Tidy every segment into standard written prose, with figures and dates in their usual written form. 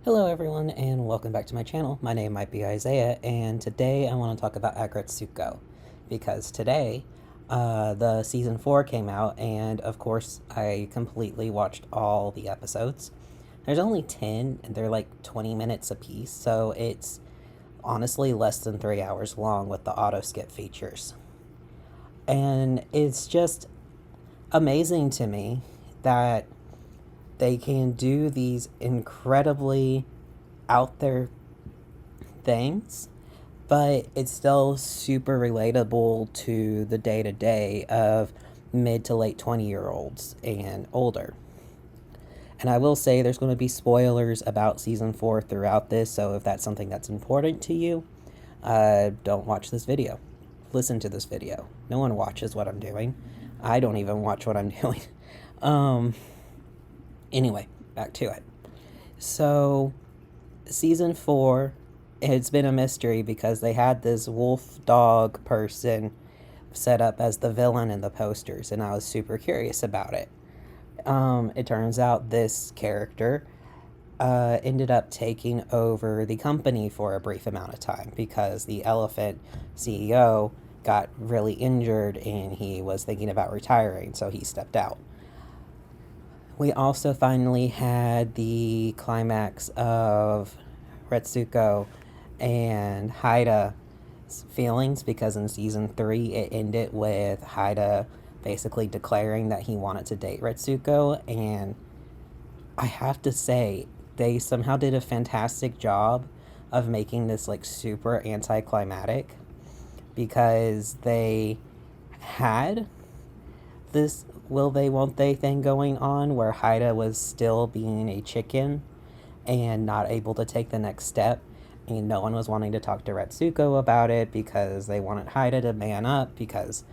Hello everyone and welcome back to my channel. My name might be Isaiah and today I want to talk about Aggretsuko because today the season 4 came out and of course I completely watched all the episodes. There's only 10 and they're like 20 minutes apiece, so it's honestly less than 3 hours long with the auto skip features. And it's just amazing to me that they can do these incredibly out there things, but it's still super relatable to the day to day of mid to late 20-year-olds and older. And I will say there's going to be spoilers about season 4 throughout this, so if that's something that's important to you, don't watch this video. Listen to this video. No one watches what I'm doing. I don't even watch what I'm doing. Anyway, back to it. So, season 4, it's been a mystery because they had this wolf dog person set up as the villain in the posters, and I was super curious about it. It turns out this character ended up taking over the company for a brief amount of time because the elephant CEO got really injured and he was thinking about retiring, so he stepped out. We also finally had the climax of Aggretsuko and Haida's feelings because in season 3 it ended with Haida basically declaring that he wanted to date Aggretsuko, and I have to say they somehow did a fantastic job of making this like super anticlimactic because they had this will they won't they thing going on where Haida was still being a chicken and not able to take the next step, and no one was wanting to talk to Aggretsuko about it because they wanted Haida to man up because,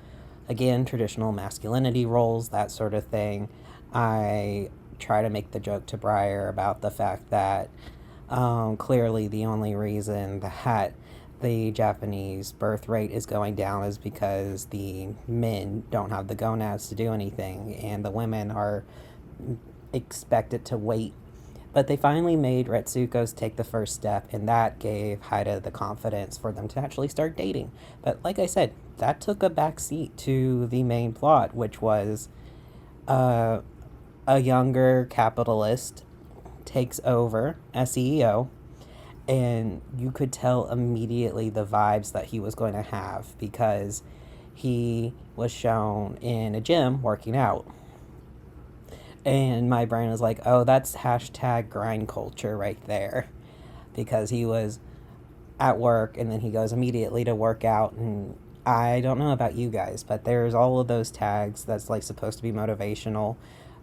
again, traditional masculinity roles, that sort of thing. I try to make the joke to Briar about the fact that clearly the only reason that the Japanese birth rate is going down is because the men don't have the gonads to do anything and the women are expected to wait. But they finally made Aggretsuko's take the first step, and that gave Haida the confidence for them to actually start dating. But like I said, that took a backseat to the main plot, which was a younger capitalist takes over as CEO, and you could tell immediately the vibes that he was going to have because he was shown in a gym working out. And my brain was like, oh, that's hashtag grind culture right there. Because he was at work and then he goes immediately to work out. And I don't know about you guys, but there's all of those tags that's like supposed to be motivational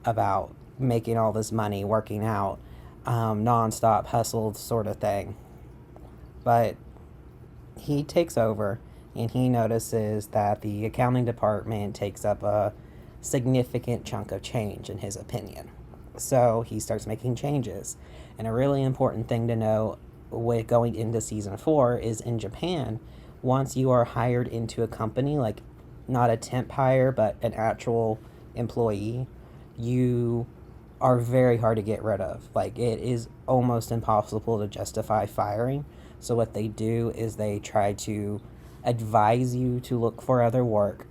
about making all this money, working out, nonstop hustle sort of thing. But he takes over and he notices that the accounting department takes up a significant chunk of change in his opinion. So he starts making changes. And a really important thing to know with going into season 4 is in Japan, once you are hired into a company, like not a temp hire, but an actual employee, you are very hard to get rid of. Like it is almost impossible to justify firing. So what they do is they try to advise you to look for other work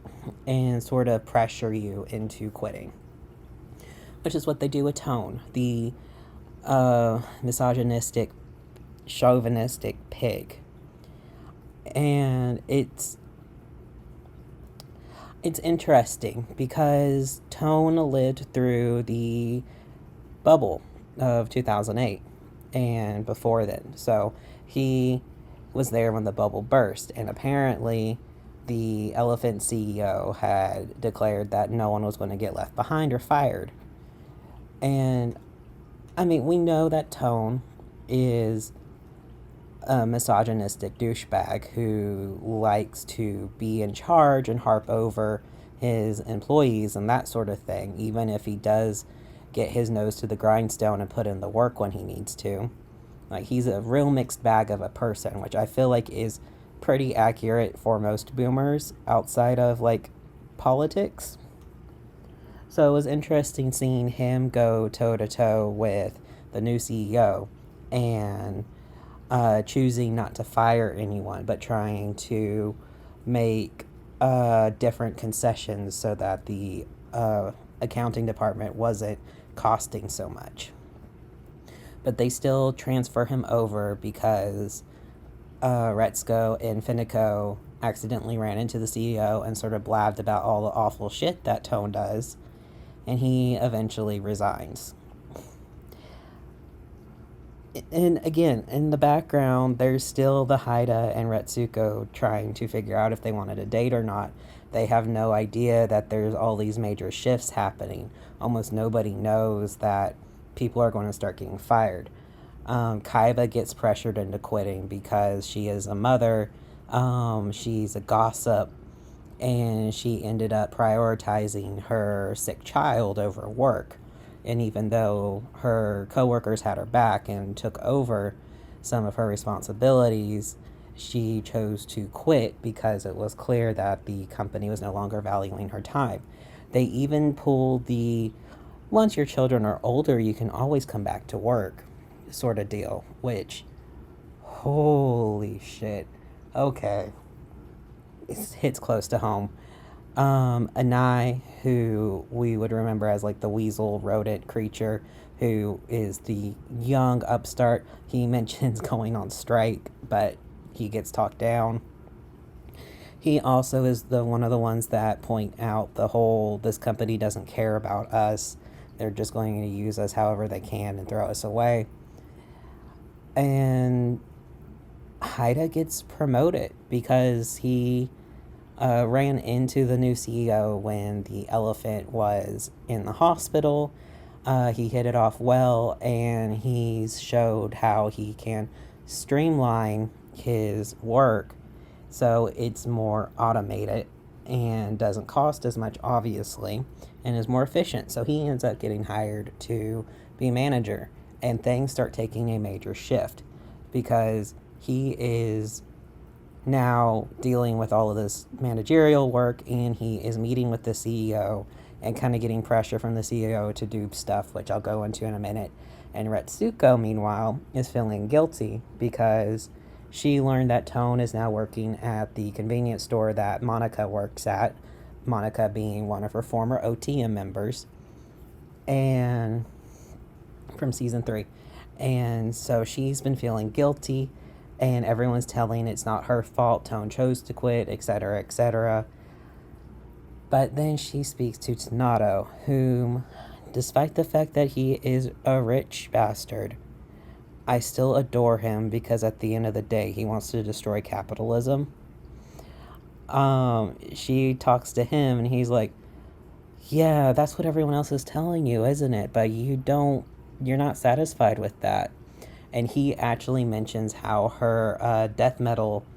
and sort of pressure you into quitting, which is what they do with Tone, the misogynistic, chauvinistic pig. And it's interesting because Tone lived through the bubble of 2008 and before then, so he was there when the bubble burst, and apparently the elephant CEO had declared that no one was going to get left behind or fired. And I mean, we know that Tone is a misogynistic douchebag who likes to be in charge and harp over his employees and that sort of thing, even if he does get his nose to the grindstone and put in the work when he needs to. Like, he's a real mixed bag of a person, which I feel like is pretty accurate for most boomers outside of, like, politics. So it was interesting seeing him go toe-to-toe with the new CEO and choosing not to fire anyone, but trying to make different concessions so that the accounting department wasn't costing so much. But they still transfer him over because Retsuko and Finico accidentally ran into the CEO and sort of blabbed about all the awful shit that Tone does, and he eventually resigns. And again, in the background, there's still the Haida and Retsuko trying to figure out if they wanted to date or not. They have no idea that there's all these major shifts happening. Almost nobody knows that people are going to start getting fired. Kaiba gets pressured into quitting because she is a mother, she's a gossip, and she ended up prioritizing her sick child over work. And even though her coworkers had her back and took over some of her responsibilities, she chose to quit because it was clear that the company was no longer valuing her time. They even pulled the once your children are older, you can always come back to work sort of deal, which, holy shit. Okay. It hits close to home. Anai, who we would remember as like the weasel rodent creature, who is the young upstart, he mentions going on strike, but he gets talked down. He also is the one of the ones that point out the whole this company doesn't care about us. They're just going to use us however they can and throw us away. And Haida gets promoted because he ran into the new CEO when the elephant was in the hospital. He hit it off well, and he's showed how he can streamline his work so it's more automated and doesn't cost as much, obviously, and is more efficient. So he ends up getting hired to be manager, and things start taking a major shift because he is now dealing with all of this managerial work, and he is meeting with the CEO and kind of getting pressure from the CEO to do stuff, which I'll go into in a minute. And Retsuko, meanwhile, is feeling guilty because she learned that Tone is now working at the convenience store that Monica works at, Monica being one of her former OTM members, and from season 3. And so she's been feeling guilty, and everyone's telling it's not her fault, Tone chose to quit, etc., etc. But then she speaks to Tanato, whom, despite the fact that he is a rich bastard, I still adore him because at the end of the day, he wants to destroy capitalism. She talks to him, and he's like, yeah, that's what everyone else is telling you, isn't it? But you're not satisfied with that. And he actually mentions how her death metal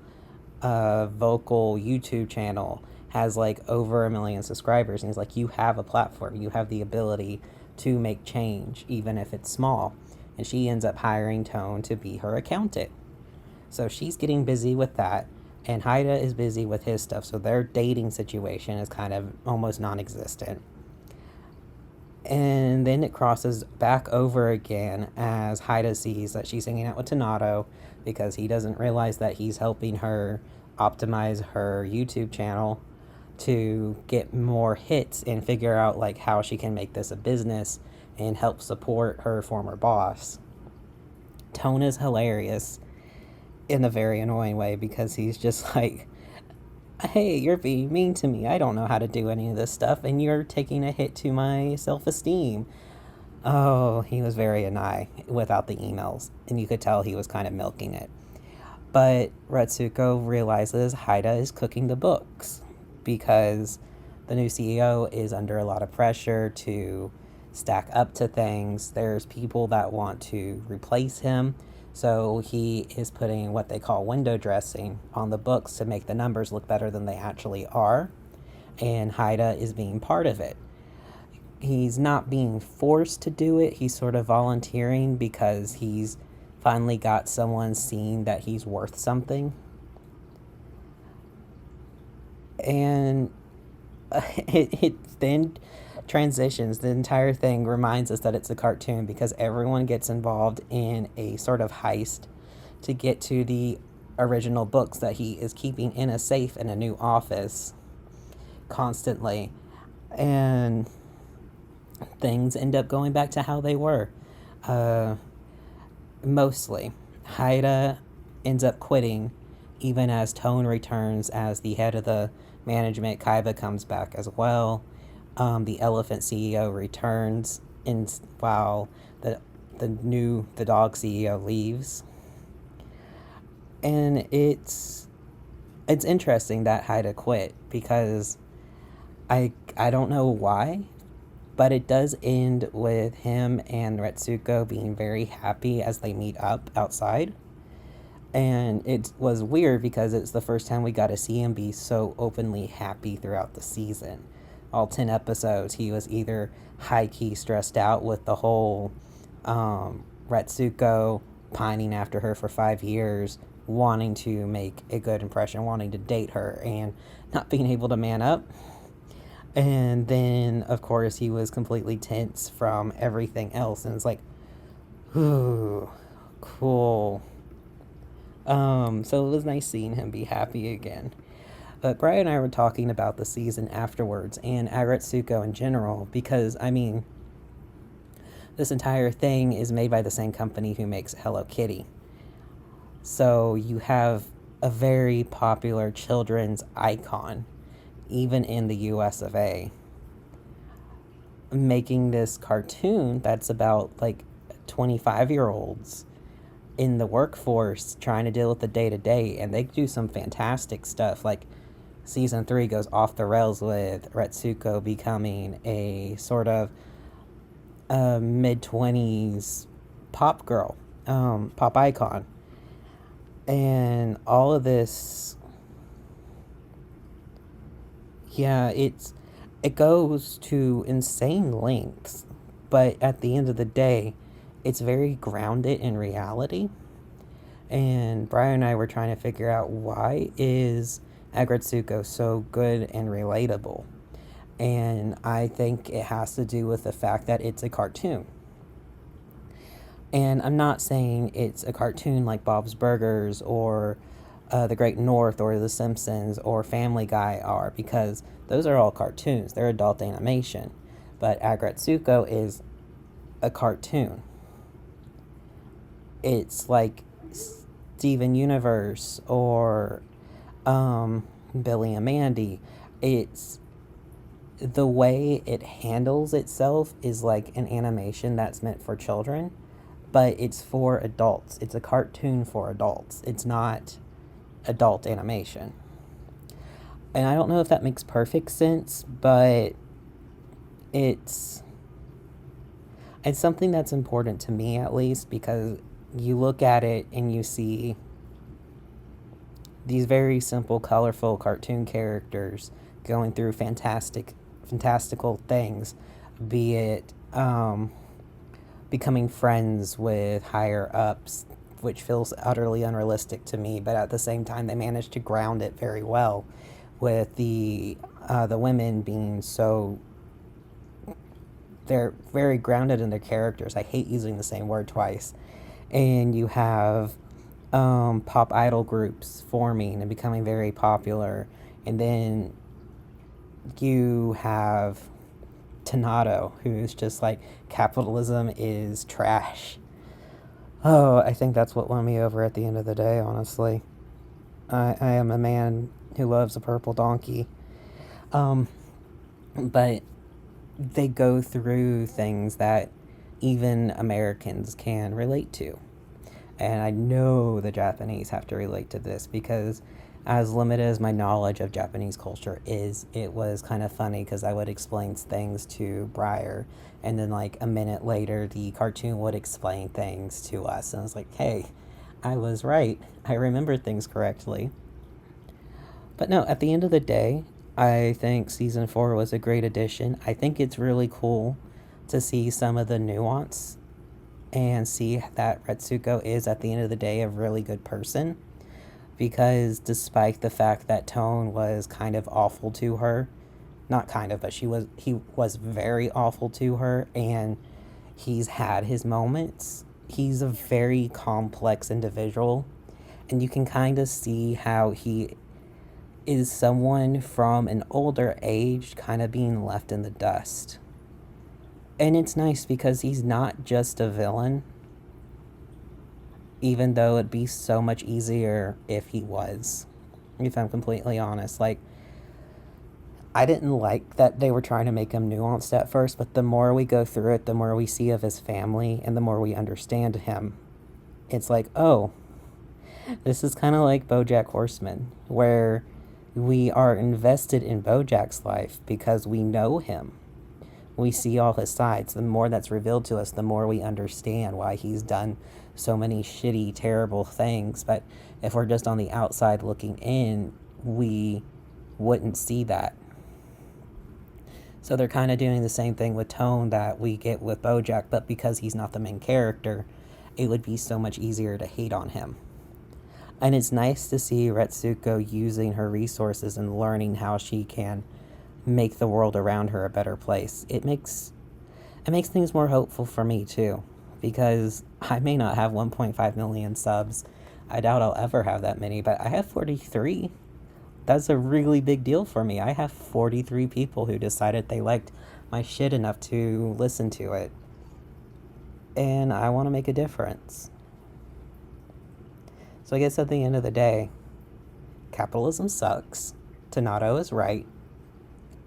vocal YouTube channel has like over 1 million subscribers, and he's like, you have a platform, you have the ability to make change even if it's small. And she ends up hiring Tone to be her accountant, so she's getting busy with that, and Haida is busy with his stuff, so their dating situation is kind of almost non-existent. And then it crosses back over again as Haida sees that she's hanging out with Tanato because he doesn't realize that he's helping her optimize her YouTube channel to get more hits and figure out like how she can make this a business and help support her former boss. Tone is hilarious in a very annoying way because he's just like, hey, you're being mean to me. I don't know how to do any of this stuff, and you're taking a hit to my self-esteem. Oh, he was very annoying without the emails, and you could tell he was kind of milking it. But Retsuko realizes Haida is cooking the books because the new CEO is under a lot of pressure to stack up to things. There's people that want to replace him, so he is putting what they call window dressing on the books to make the numbers look better than they actually are, and Haida is being part of it. He's not being forced to do it, he's sort of volunteering because he's finally got someone seeing that he's worth something. And it then transitions. The entire thing reminds us that it's a cartoon because everyone gets involved in a sort of heist to get to the original books that he is keeping in a safe in a new office constantly. And things end up going back to how they were. Uh, Mostly. Haida ends up quitting even as Tone returns as the head of the management. Kaiba comes back as well. The Elephant CEO returns, and while the dog CEO leaves. And it's interesting that Haida quit because I don't know why, but it does end with him and Retsuko being very happy as they meet up outside. And it was weird because it's the first time we got to see him be so openly happy throughout the season. All 10 episodes, he was either high key stressed out with the whole Retsuko pining after her for 5 years, wanting to make a good impression, wanting to date her, and not being able to man up. And then, of course, he was completely tense from everything else. And it's like, ooh, cool. So it was nice seeing him be happy again. But Brian and I were talking about the season afterwards and Aggretsuko in general because, I mean, this entire thing is made by the same company who makes Hello Kitty. So you have a very popular children's icon, even in the US of A, making this cartoon that's about like 25-year-olds in the workforce trying to deal with the day-to-day, and they do some fantastic stuff. Like season 3 goes off the rails with Retsuko becoming a sort of mid-20s pop girl, pop icon, and all of this. Yeah, it goes to insane lengths, but at the end of the day, it's very grounded in reality. And Brian and I were trying to figure out, why is Aggretsuko so good and relatable? And I think it has to do with the fact that it's a cartoon. And I'm not saying it's a cartoon like Bob's Burgers or The Great North or The Simpsons or Family Guy are, because those are all cartoons. They're adult animation. But Aggretsuko is a cartoon. It's like Steven Universe or Billy and Mandy. It's the way it handles itself is like an animation that's meant for children, but it's for adults. It's a cartoon for adults. It's not adult animation. And I don't know if that makes perfect sense, but it's something that's important to me, at least, because you look at it and you see these very simple, colorful cartoon characters going through fantastical things, be it becoming friends with higher ups, which feels utterly unrealistic to me, but at the same time they manage to ground it very well, with the women being so, they're very grounded in their characters. I hate using the same word twice. And you have pop idol groups forming and becoming very popular. And then you have Tanato, who's just like, capitalism is trash. Oh, I think that's what won me over at the end of the day, honestly. I am a man who loves a purple donkey. But they go through things that even Americans can relate to. And I know the Japanese have to relate to this because, as limited as my knowledge of Japanese culture is, it was kind of funny because I would explain things to Briar, and then like a minute later the cartoon would explain things to us, and I was like, hey, I was right. I remembered things correctly. But no, at the end of the day, I think season 4 was a great addition. I think it's really cool to see some of the nuance and see that Retsuko is, at the end of the day, a really good person. Because despite the fact that Tone was kind of awful to her Not kind of, but he was very awful to her, and he's had his moments. He's a very complex individual, and you can kind of see how he is someone from an older age kind of being left in the dust. And it's nice because he's not just a villain, even though it'd be so much easier if he was. If I'm completely honest, like, I didn't like that they were trying to make him nuanced at first, but the more we go through it, the more we see of his family and the more we understand him. It's like, oh, this is kind of like BoJack Horseman, where we are invested in BoJack's life because we know him. We see all his sides. The more that's revealed to us, the more we understand why he's done so many shitty, terrible things. But if we're just on the outside looking in, we wouldn't see that. So they're kind of doing the same thing with Tone that we get with BoJack, but because he's not the main character, it would be so much easier to hate on him. And it's nice to see Retsuko using her resources and learning how she can make the world around her a better place. It makes things more hopeful for me too, because I may not have 1.5 million subs. I doubt I'll ever have that many, but I have 43. That's a really big deal for me. I have 43 people who decided they liked my shit enough to listen to it. And I want to make a difference. So I guess at the end of the day, capitalism sucks. Tanato is right.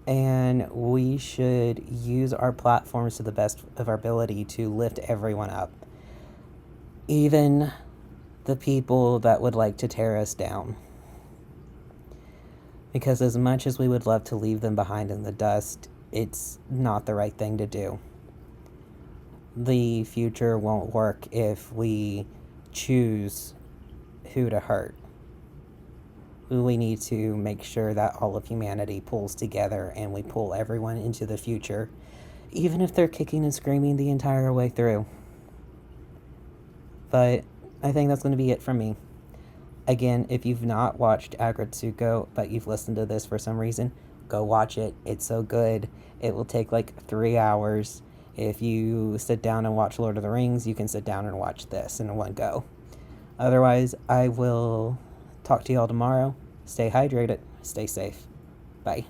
And we should use our platforms to the best of our ability to lift everyone up. Even the people that would like to tear us down. Because as much as we would love to leave them behind in the dust, it's not the right thing to do. The future won't work if we choose who to hurt. We need to make sure that all of humanity pulls together and we pull everyone into the future, even if they're kicking and screaming the entire way through. But I think that's going to be it from me. Again, if you've not watched Aggretsuko, but you've listened to this for some reason, go watch it. It's so good. It will take like 3 hours. If you sit down and watch Lord of the Rings, you can sit down and watch this in one go. Otherwise, I will talk to y'all tomorrow. Stay hydrated. Stay safe. Bye.